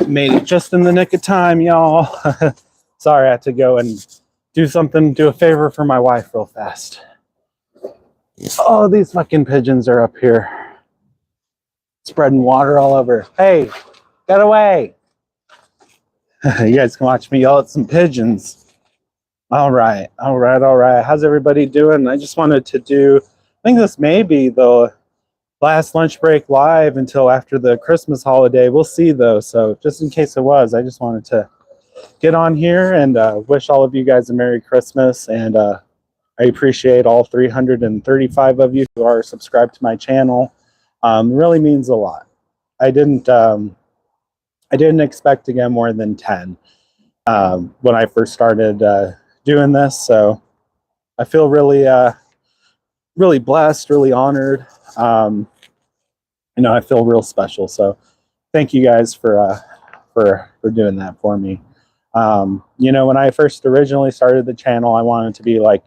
Made it just in the nick of time, y'all. Sorry, I had to go and do a favor for my wife real fast. Oh, these fucking pigeons are up here. Spreading water all over. Hey, get away. You guys can watch me yell at some pigeons. All right. How's everybody doing? I just wanted to do, I think this may be the last lunch break live until after the Christmas holiday. We'll see though. So just in case it was, I just wanted to get on here and wish all of you guys a Merry Christmas. And I appreciate all 335 of you who are subscribed to my channel. Really means a lot. I didn't expect to get more than 10 when I first started doing this. So I feel really, really blessed, really honored. I feel real special. So thank you guys for doing that for me. When I first originally started the channel, I wanted to be like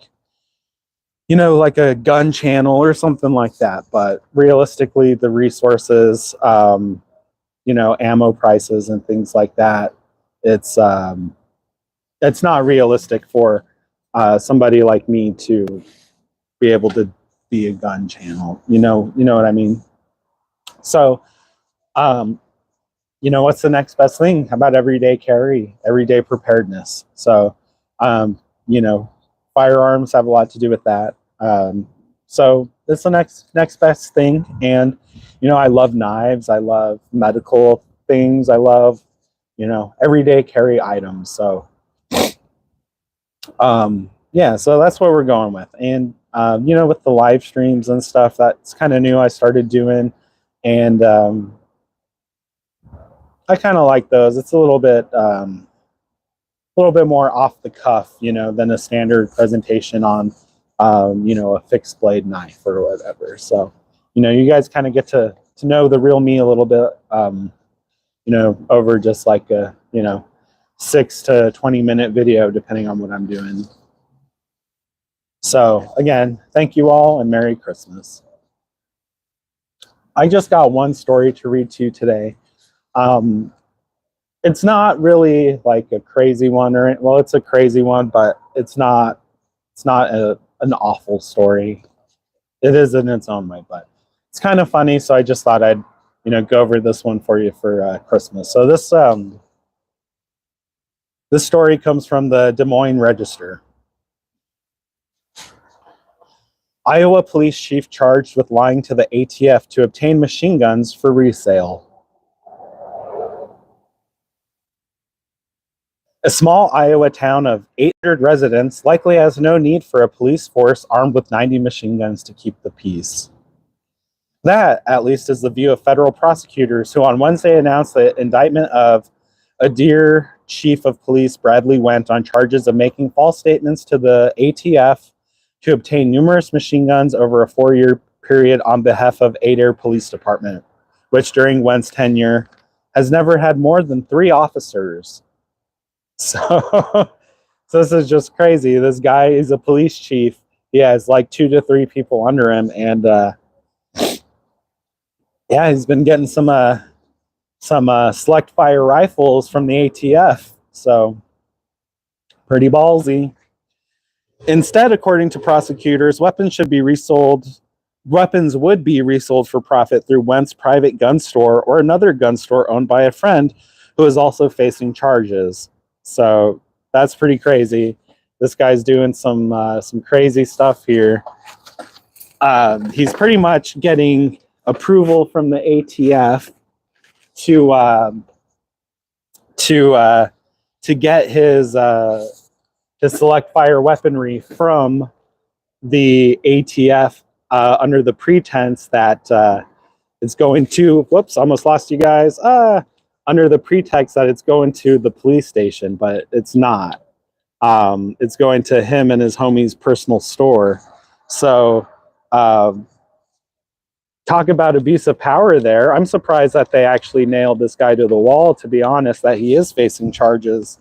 a gun channel or something like that. But realistically, the resources, ammo prices and things like that, it's not realistic for somebody like me to be able to be a gun channel. You know what I mean? So, what's the next best thing? How about everyday carry, everyday preparedness? So, firearms have a lot to do with that. So that's the next best thing. And, I love knives. I love medical things. I love, everyday carry items. So, so that's what we're going with. And, with the live streams and stuff, that's kind of new. I started doing, and, I kind of like those. It's a little bit more off the cuff, than a standard presentation on, a fixed blade knife or whatever. So, you guys kind of get to know the real me a little bit, over just like a, 6 to 20 minute video, depending on what I'm doing. So again, thank you all and Merry Christmas. I just got one story to read to you today. It's not really like a crazy one, it's a crazy one, but it's not an awful story. It is in its own way, but it's kind of funny. So I just thought I'd, go over this one for you for Christmas. So this story comes from the Des Moines Register. Iowa police chief charged with lying to the ATF to obtain machine guns for resale. A small Iowa town of 800 residents likely has no need for a police force armed with 90 machine guns to keep the peace. That, at least, is the view of federal prosecutors who on Wednesday announced the indictment of Adair Chief of Police Bradley Wendt on charges of making false statements to the ATF to obtain numerous machine guns over a 4-year period on behalf of Adair Police Department, which during Wendt's tenure has never had more than 3 officers. So this is just crazy. This guy is a police chief. He has like 2 to 3 people under him, and he's been getting some select fire rifles from the ATF. So pretty ballsy. Instead, according to prosecutors, weapons would be resold for profit through Wendt's private gun store or another gun store owned by a friend who is also facing charges. So that's pretty crazy. This guy's doing some crazy stuff here. He's pretty much getting approval from the ATF to get his select fire weaponry from the ATF under the pretense that it's going to, whoops, almost lost you guys, under the pretext that it's going to the police station, but it's not. It's going to him and his homie's personal store. So talk about abuse of power there. I'm surprised that they actually nailed this guy to the wall, to be honest, that he is facing charges.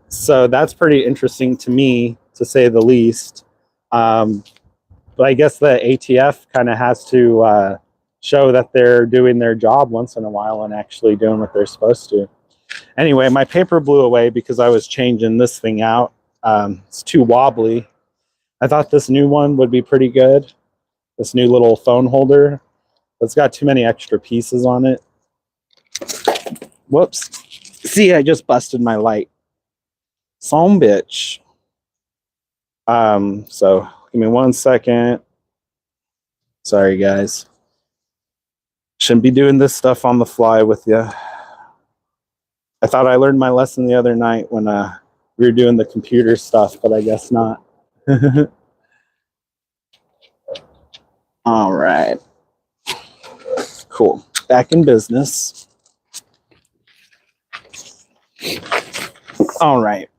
So that's pretty interesting to me, to say the least. But I guess the ATF kind of has to show that they're doing their job once in a while and actually doing what they're supposed to. Anyway, my paper blew away because I was changing this thing out. It's too wobbly. I thought this new one would be pretty good. This new little phone holder. But it's got too many extra pieces on it. Whoops. See, I just busted my light. Some bitch. So give me 1 second. Sorry, guys. Shouldn't be doing this stuff on the fly with you. I thought I learned my lesson the other night when we were doing the computer stuff, but I guess not. All right. Cool. Back in business. All right.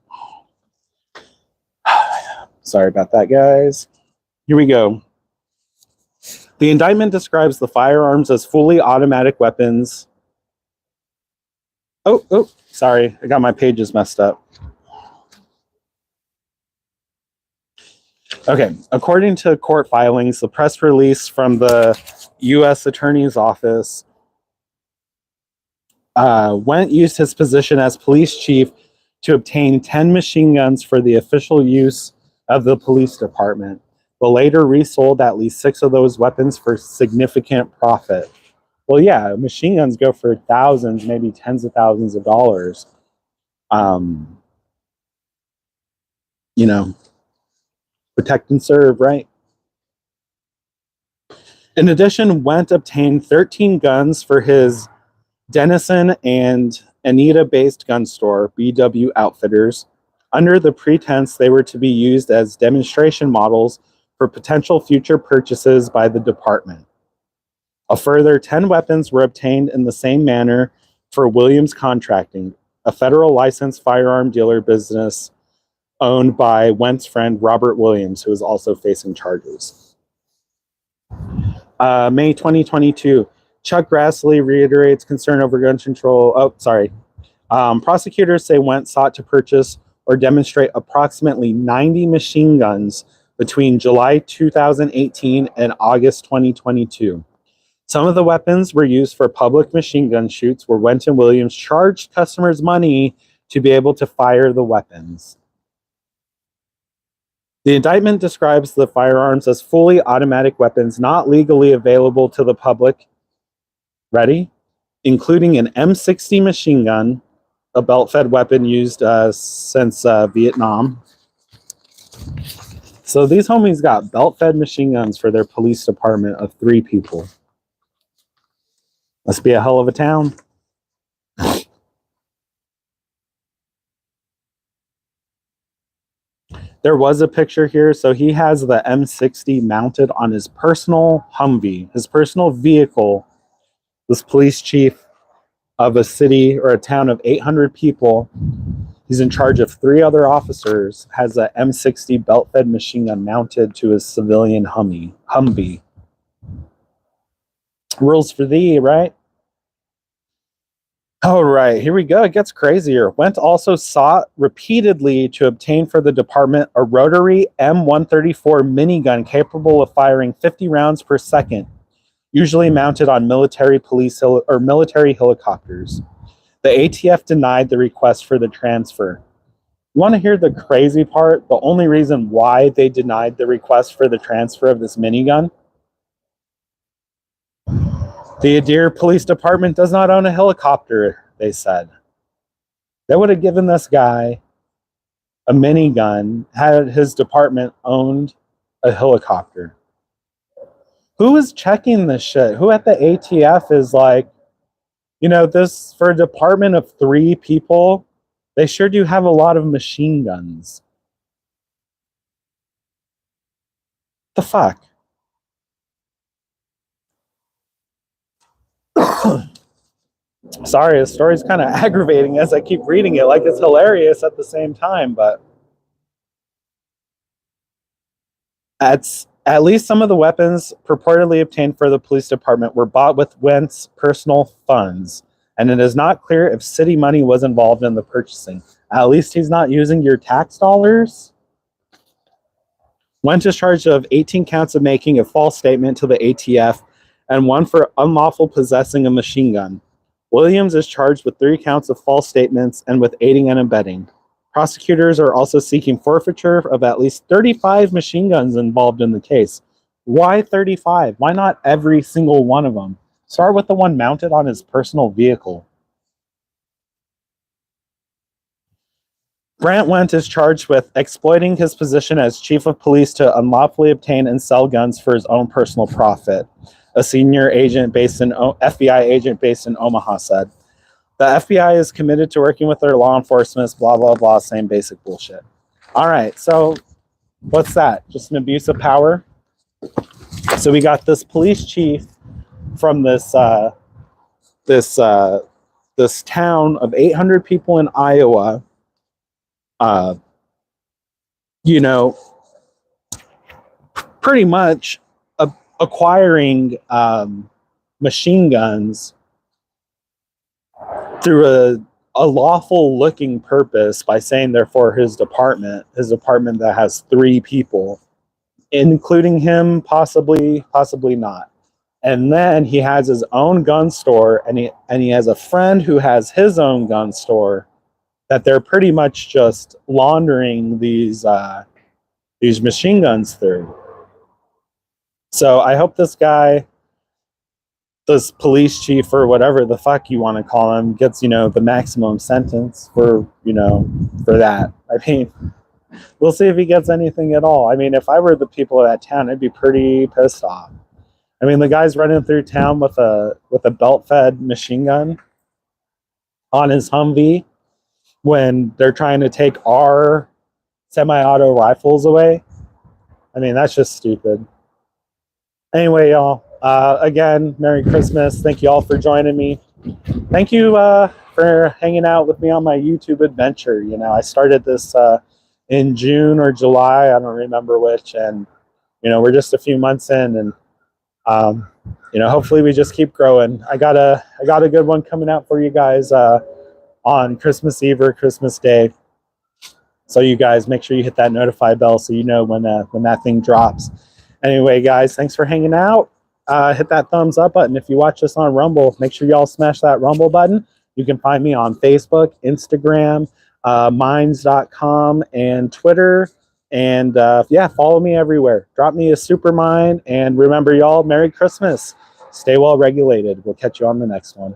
Sorry about that, guys. Here we go. The indictment describes the firearms as fully automatic weapons. Oh, sorry. I got my pages messed up. Okay. According to court filings, the press release from the U.S. Attorney's Office, Wendt used his position as police chief to obtain 10 machine guns for the official use of the police department, but later resold at least 6 of those weapons for significant profit. Well, yeah, machine guns go for thousands, maybe tens of thousands of dollars. You know, protect and serve, right? In addition, Wendt obtained 13 guns for his Denison and Anita-based gun store, BW Outfitters, under the pretense they were to be used as demonstration models for potential future purchases by the department. A further 10 weapons were obtained in the same manner for Williams Contracting, a federal licensed firearm dealer business owned by Wendt's friend Robert Williams, who is also facing charges. May 2022, Chuck Grassley reiterates concern over gun control. Prosecutors say Wendt sought to purchase or demonstrate approximately 90 machine guns between July 2018 and August 2022. Some of the weapons were used for public machine gun shoots where Wendt and Williams charged customers money to be able to fire the weapons. The indictment describes the firearms as fully automatic weapons not legally available to the public. Ready? Including an M60 machine gun, a belt-fed weapon used since Vietnam. So these homies got belt-fed machine guns for their police department of 3 people. Must be a hell of a town. There was a picture here. So he has the M60 mounted on his personal Humvee, his personal vehicle. This police chief of a city or a town of 800 people, he's in charge of 3 other officers, has a M60 belt-fed machine gun mounted to his civilian Humvee. Rules for thee, right? All right, here we go. It gets crazier. Wendt also sought repeatedly to obtain for the department a rotary M134 minigun capable of firing 50 rounds per second, usually mounted on military helicopters. The ATF denied the request for the transfer. You want to hear the crazy part? The only reason why they denied the request for the transfer of this minigun? The Adair Police Department does not own a helicopter, they said. They would have given this guy a minigun had his department owned a helicopter. Who is checking this shit? Who at the ATF is like, you know, this for a department of 3 people, they sure do have a lot of machine guns. The fuck? Sorry, the story's kind of aggravating as I keep reading it. Like, it's hilarious at the same time, but at least some of the weapons purportedly obtained for the police department were bought with Wendt's personal funds, and it is not clear if city money was involved in the purchasing. At least he's not using your tax dollars. Wendt is charged of 18 counts of making a false statement to the ATF and one for unlawful possessing a machine gun. Williams is charged with 3 counts of false statements and with aiding and abetting. Prosecutors are also seeking forfeiture of at least 35 machine guns involved in the case. Why 35? Why not every single one of them? Start with the one mounted on his personal vehicle. Grant Wendt is charged with exploiting his position as chief of police to unlawfully obtain and sell guns for his own personal profit, a senior agent based in FBI agent based in Omaha said. The FBI is committed to working with their law enforcement, blah, blah, blah, same basic bullshit. All right, so what's that? Just an abuse of power? So we got this police chief from this town of 800 people in Iowa, pretty much acquiring machine guns through a lawful looking purpose by saying they're for his department that has 3 people, including him, possibly not. And then he has his own gun store, and he has a friend who has his own gun store, that they're pretty much just laundering these machine guns through. So I hope this guy, this police chief or whatever the fuck you want to call him, gets, the maximum sentence for that. I mean, we'll see if he gets anything at all. I mean, if I were the people of that town, I'd be pretty pissed off. I mean, the guy's running through town with a belt-fed machine gun on his Humvee when they're trying to take our semi-auto rifles away. I mean, that's just stupid. Anyway, y'all, again, Merry Christmas. Thank you all for joining me. Thank you for hanging out with me on my YouTube adventure. I started this in June or July, I don't remember which, and we're just a few months in, and hopefully we just keep growing. I got a good one coming out for you guys on Christmas Eve or Christmas Day. So you guys make sure you hit that notify bell so you know when that thing drops. Anyway, guys, thanks for hanging out. Hit that thumbs up button. If you watch this on Rumble, make sure y'all smash that Rumble button. You can find me on Facebook, Instagram, minds.com, and Twitter. And follow me everywhere. Drop me a super mine. And remember, y'all, Merry Christmas. Stay well regulated. We'll catch you on the next one.